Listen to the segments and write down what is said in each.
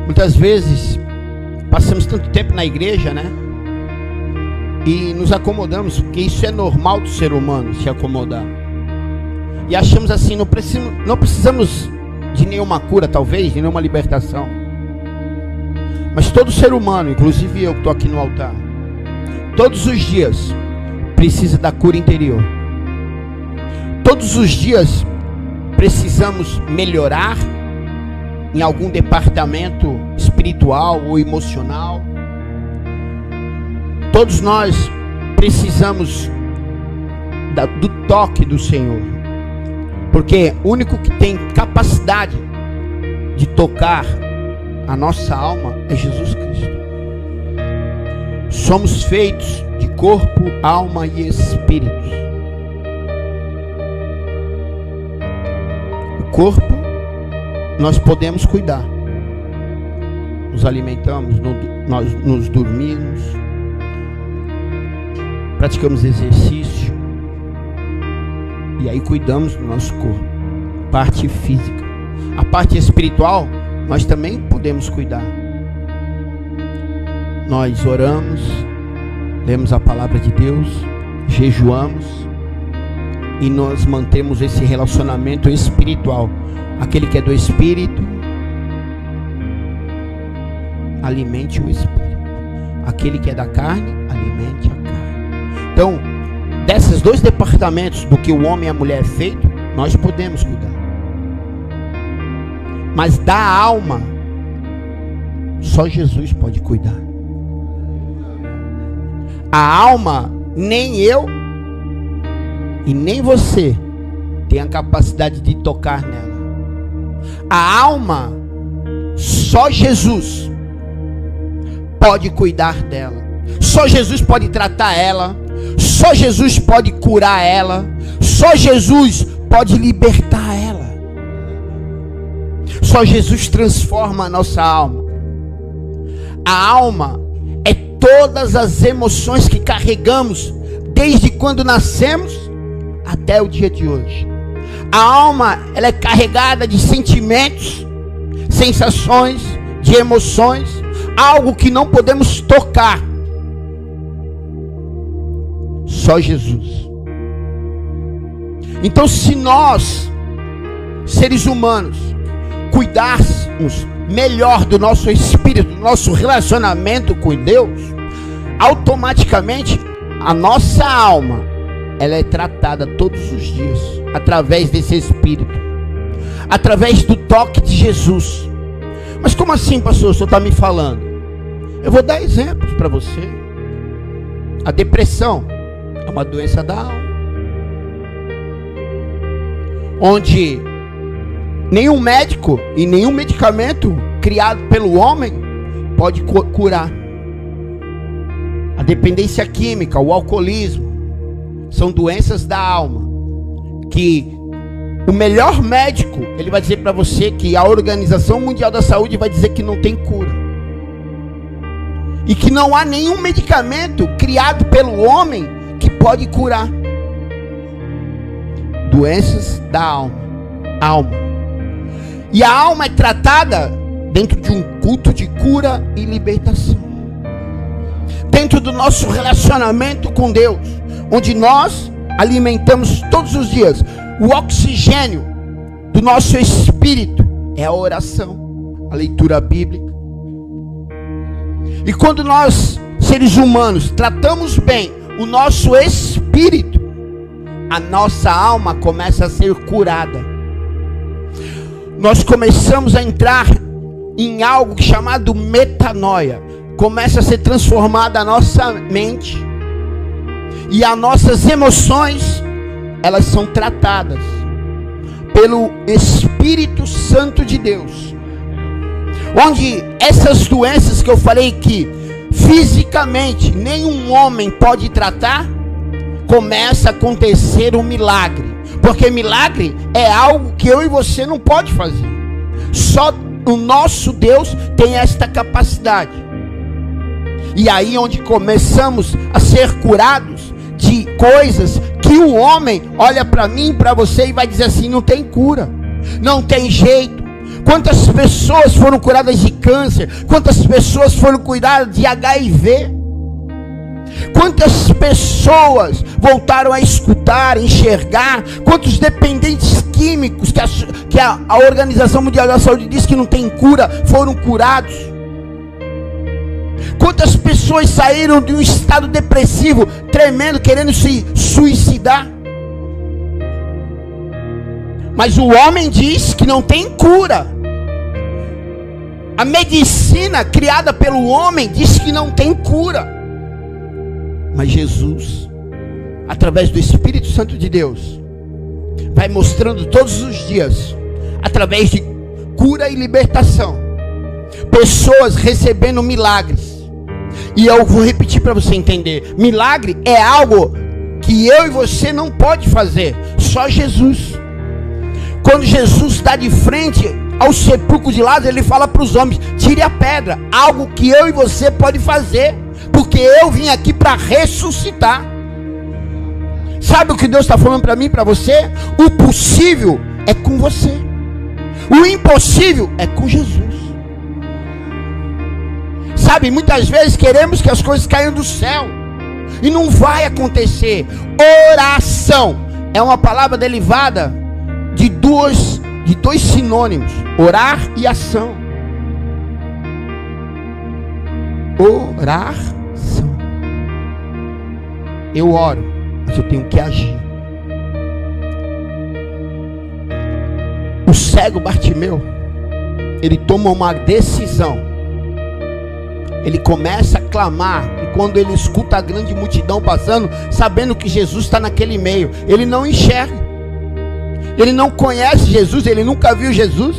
Muitas vezes passamos tanto tempo na igreja, né? E nos acomodamos, porque isso é normal do ser humano, se acomodar. E achamos assim, não precisamos de nenhuma cura, talvez, de nenhuma libertação. Mas todo ser humano, inclusive eu que estou aqui no altar, todos os dias precisa da cura interior. Todos os dias precisamos melhorar em algum departamento espiritual ou emocional. Todos nós precisamos do toque do Senhor, porque o único que tem capacidade de tocar a nossa alma é Jesus Cristo. Somos feitos de corpo, alma e espírito. O corpo nós podemos cuidar, nos alimentamos, nós nos dormimos, praticamos exercício e aí cuidamos do nosso corpo, parte física. A parte espiritual nós também podemos cuidar. Nós oramos, lemos a palavra de Deus, jejuamos e nós mantemos esse relacionamento espiritual. Aquele que é do Espírito, alimente o Espírito. Aquele que é da carne, alimente a carne. Então, desses dois departamentos do que o homem e a mulher é feito, nós podemos cuidar. Mas da alma, só Jesus pode cuidar. A alma, nem eu e nem você tem a capacidade de tocar nela. A alma, só Jesus pode cuidar dela. Só Jesus pode tratar ela. Só Jesus pode curar ela. Só Jesus pode libertar ela. Só Jesus transforma a nossa alma. A alma é todas as emoções que carregamos desde quando nascemos até o dia de hoje. A alma, ela é carregada de sentimentos, sensações, de emoções, algo que não podemos tocar. Só Jesus. Então, se nós, seres humanos, cuidássemos melhor do nosso espírito, do nosso relacionamento com Deus, automaticamente a nossa alma, ela é tratada todos os dias, através desse Espírito, através do toque de Jesus. Mas como assim, pastor, o senhor está me falando? Eu vou dar exemplos para você. A depressão é uma doença da alma, onde nenhum médico e nenhum medicamento criado pelo homem pode curar. A dependência química, o alcoolismo, são doenças da alma, que o melhor médico, ele vai dizer para você que a Organização Mundial da Saúde vai dizer que não tem cura. E que não há nenhum medicamento criado pelo homem que pode curar. Doenças da alma. E a alma é tratada dentro de um culto de cura e libertação. Dentro do nosso relacionamento com Deus, onde nós alimentamos todos os dias o oxigênio do nosso espírito, é a oração, a leitura bíblica. E quando nós, seres humanos, tratamos bem o nosso espírito, a nossa alma começa a ser curada. Nós começamos a entrar em algo chamado metanoia. Começa a ser transformada a nossa mente. E as nossas emoções, elas são tratadas pelo Espírito Santo de Deus. Onde essas doenças que eu falei que fisicamente nenhum homem pode tratar, começa a acontecer um milagre. Porque milagre é algo que eu e você não pode fazer. Só o nosso Deus tem esta capacidade. E aí onde começamos a ser curados de coisas que o homem olha para mim, para você e vai dizer assim, não tem cura, não tem jeito. Quantas pessoas foram curadas de câncer? Quantas pessoas foram curadas de HIV? Quantas pessoas voltaram a escutar, enxergar? Quantos dependentes químicos que a Organização Mundial da Saúde diz que não tem cura, foram curados? Quantas pessoas saíram de um estado depressivo, tremendo, querendo se suicidar? Mas o homem diz que não tem cura. A medicina criada pelo homem diz que não tem cura. Mas Jesus, através do Espírito Santo de Deus, vai mostrando todos os dias, através de cura e libertação, pessoas recebendo milagres. E eu vou repetir para você entender: milagre é algo que eu e você não pode fazer, só Jesus. Quando Jesus está de frente ao sepulcro de Lázaro, ele fala para os homens: tire a pedra. Algo que eu e você pode fazer, porque eu vim aqui para ressuscitar. Sabe o que Deus está falando para mim e para você? O possível é com você, o impossível é com Jesus. Sabe, muitas vezes queremos que as coisas caiam do céu, e não vai acontecer. Oração é uma palavra derivada de dois sinônimos: orar e ação. Oração. Eu oro, mas eu tenho que agir. O cego Bartimeu, ele toma uma decisão. Ele começa a clamar, e quando ele escuta a grande multidão passando, sabendo que Jesus está naquele meio, ele não enxerga. Ele não conhece Jesus, ele nunca viu Jesus.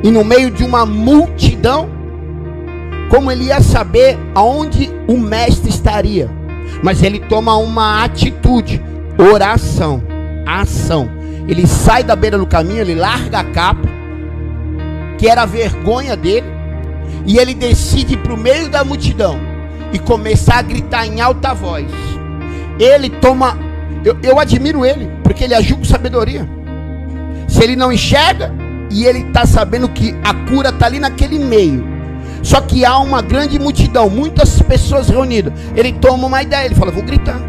E no meio de uma multidão, como ele ia saber aonde o mestre estaria? Mas ele toma uma atitude: oração, ação. Ele sai da beira do caminho, ele larga a capa, que era a vergonha dele, e ele decide ir para o meio da multidão e começar a gritar em alta voz. Ele toma, eu admiro ele, porque ele agiu com sabedoria. Se ele não enxerga, e ele está sabendo que a cura está ali naquele meio, só que há uma grande multidão, muitas pessoas reunidas, ele toma uma ideia, ele fala: vou gritar,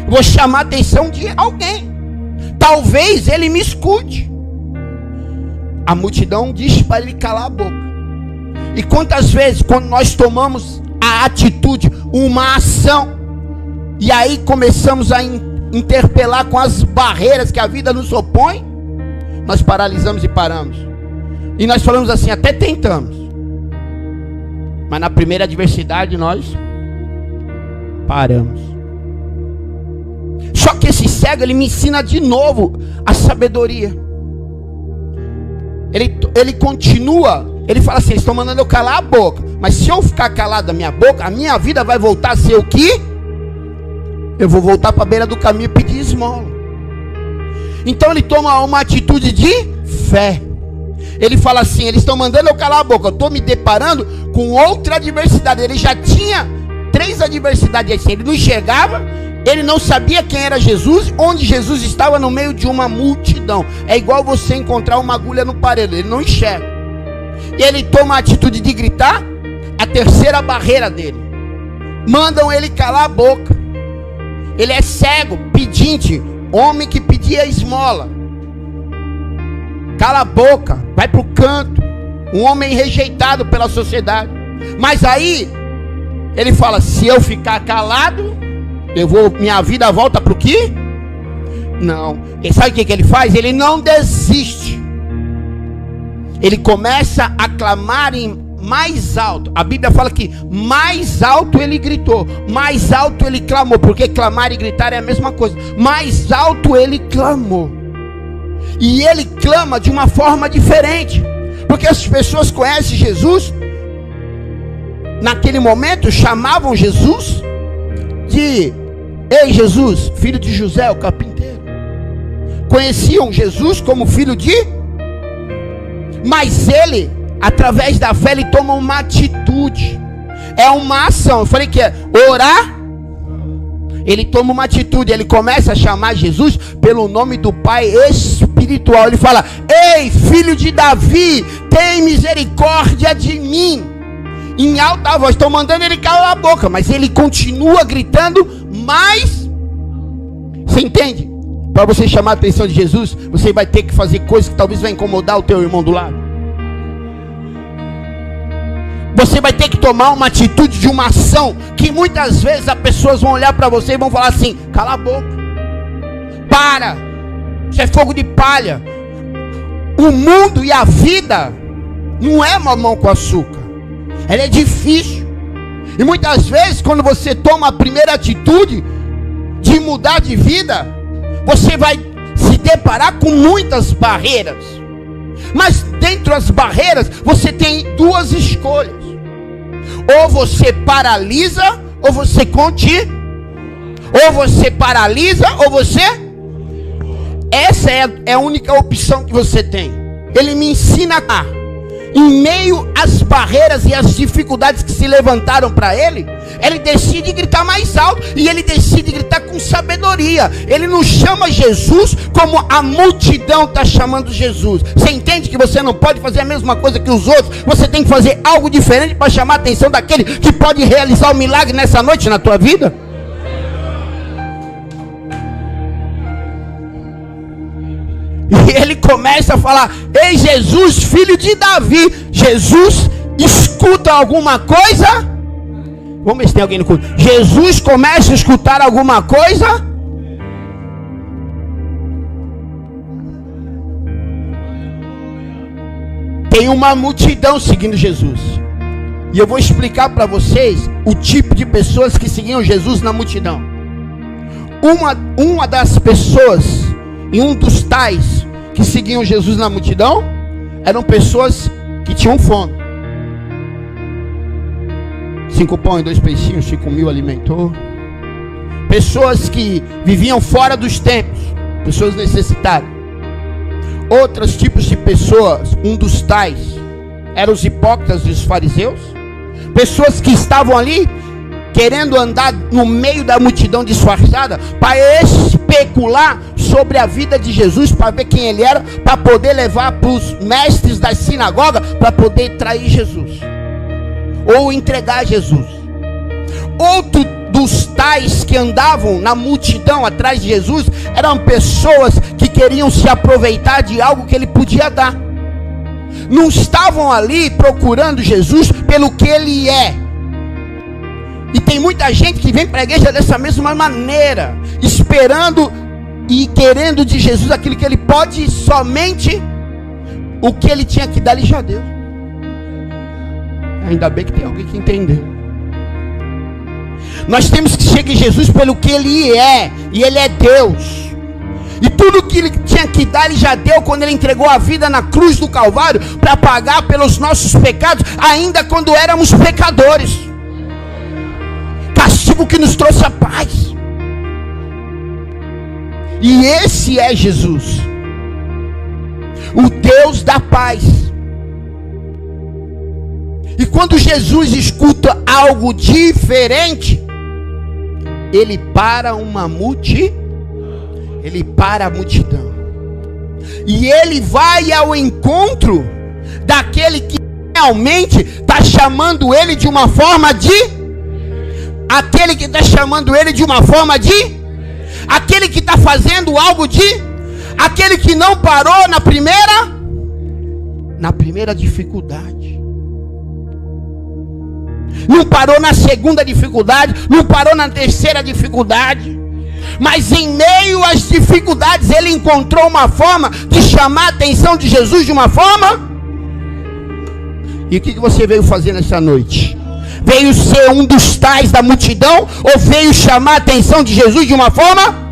vou chamar a atenção de alguém, talvez ele me escute. A multidão diz para ele calar a boca. E quantas vezes, quando nós tomamos a atitude, uma ação, e aí começamos a interpelar com as barreiras que a vida nos opõe, nós paralisamos e paramos. E nós falamos assim: até tentamos, mas na primeira adversidade nós paramos. Só que esse cego, ele me ensina de novo a sabedoria. Ele continua. Ele fala assim: eles estão mandando eu calar a boca, mas se eu ficar calado a minha boca, a minha vida vai voltar a ser o que? Eu vou voltar para a beira do caminho e pedir esmola. Então ele toma uma atitude de fé. Ele fala assim: eles estão mandando eu calar a boca, eu estou me deparando com outra adversidade. Ele já tinha 3 adversidades assim. Ele não enxergava, ele não sabia quem era Jesus, onde Jesus estava, no meio de uma multidão. É igual você encontrar uma agulha no parede, ele não enxerga. E ele toma a atitude de gritar, a terceira barreira dele. Mandam ele calar a boca. Ele é cego, pedinte, homem que pedia esmola. Cala a boca, vai para o canto. Um homem rejeitado pela sociedade. Mas aí, ele fala: se eu ficar calado, minha vida volta para o quê? Não. E sabe o que ele faz? Ele não desiste. Ele começa a clamar em mais alto. A Bíblia fala que mais alto ele gritou, mais alto ele clamou, porque clamar e gritar é a mesma coisa. Mais alto ele clamou. E ele clama de uma forma diferente, porque as pessoas conhecem Jesus. Naquele momento chamavam Jesus de: ei Jesus, filho de José, o carpinteiro. Conheciam Jesus como filho de... Mas ele, através da fé, ele toma uma atitude. É uma ação. Eu falei que é orar. Ele toma uma atitude. Ele começa a chamar Jesus pelo nome do Pai Espiritual. espiritual. Ele fala: ei, filho de Davi, tem misericórdia de mim. Em alta voz. Estou mandando ele calar a boca, mas ele continua gritando mais. Você entende? Para você chamar a atenção de Jesus, você vai ter que fazer coisas que talvez vai incomodar o teu irmão do lado. Você vai ter que tomar uma atitude de uma ação que muitas vezes as pessoas vão olhar para você e vão falar assim: cala a boca, para, isso é fogo de palha. O mundo e a vida não é mamão com açúcar, ela é difícil. E muitas vezes quando você toma a primeira atitude de mudar de vida, você vai se deparar com muitas barreiras. Mas dentro das barreiras você tem duas escolhas: ou você paralisa, ou você continua. Ou você paralisa, ou você... Essa é a única opção que você tem. Ele me ensina a, em meio às barreiras e às dificuldades que se levantaram para ele, ele decide gritar mais alto. E ele decide gritar com sabedoria. Ele não chama Jesus como a multidão está chamando Jesus. Você entende que você não pode fazer a mesma coisa que os outros? Você tem que fazer algo diferente para chamar a atenção daquele que pode realizar o milagre nessa noite na tua vida. E ele começa a falar: ei, Jesus, filho de Davi. Jesus escuta alguma coisa? Vamos ver se tem alguém no culto. Jesus começa a escutar alguma coisa? Tem uma multidão seguindo Jesus. E eu vou explicar para vocês o tipo de pessoas que seguiam Jesus na multidão. Uma das pessoas, e um dos tais que seguiam Jesus na multidão, eram pessoas que tinham fome. 5 pães e 2 peixinhos, 5.000 alimentou. Pessoas que viviam fora dos templos, pessoas necessitadas. Outros tipos de pessoas, um dos tais, eram os hipócritas e os fariseus. Pessoas que estavam ali querendo andar no meio da multidão disfarçada para especular sobre a vida de Jesus, para ver quem ele era, para poder levar para os mestres da sinagoga, para poder trair Jesus ou entregar Jesus. Outro dos tais que andavam na multidão atrás de Jesus eram pessoas que queriam se aproveitar de algo que ele podia dar. Não estavam ali procurando Jesus pelo que ele é. E tem muita gente que vem para a igreja dessa mesma maneira, esperando e querendo de Jesus aquilo que ele pode, somente o que ele tinha que dar ele já deu. Ainda bem que tem alguém que entendeu. Nós temos que chegar em Jesus pelo que ele é, e ele é Deus. E tudo que ele tinha que dar ele já deu quando ele entregou a vida na cruz do Calvário para pagar pelos nossos pecados, ainda quando éramos pecadores. Castigo que nos trouxe a paz. E esse é Jesus, o Deus da paz. E quando Jesus escuta algo diferente, ele para uma multidão. Ele para a multidão. E ele vai ao encontro daquele que realmente está chamando ele de uma forma de... Aquele que está chamando ele de uma forma de... Aquele que está fazendo algo de... Aquele que não parou na primeira dificuldade. Não parou na segunda dificuldade. Não parou na terceira dificuldade. Mas em meio às dificuldades ele encontrou uma forma de chamar a atenção de Jesus de uma forma. E o que você veio fazer nessa noite? Veio ser um dos tais da multidão? Ou veio chamar a atenção de Jesus de uma forma?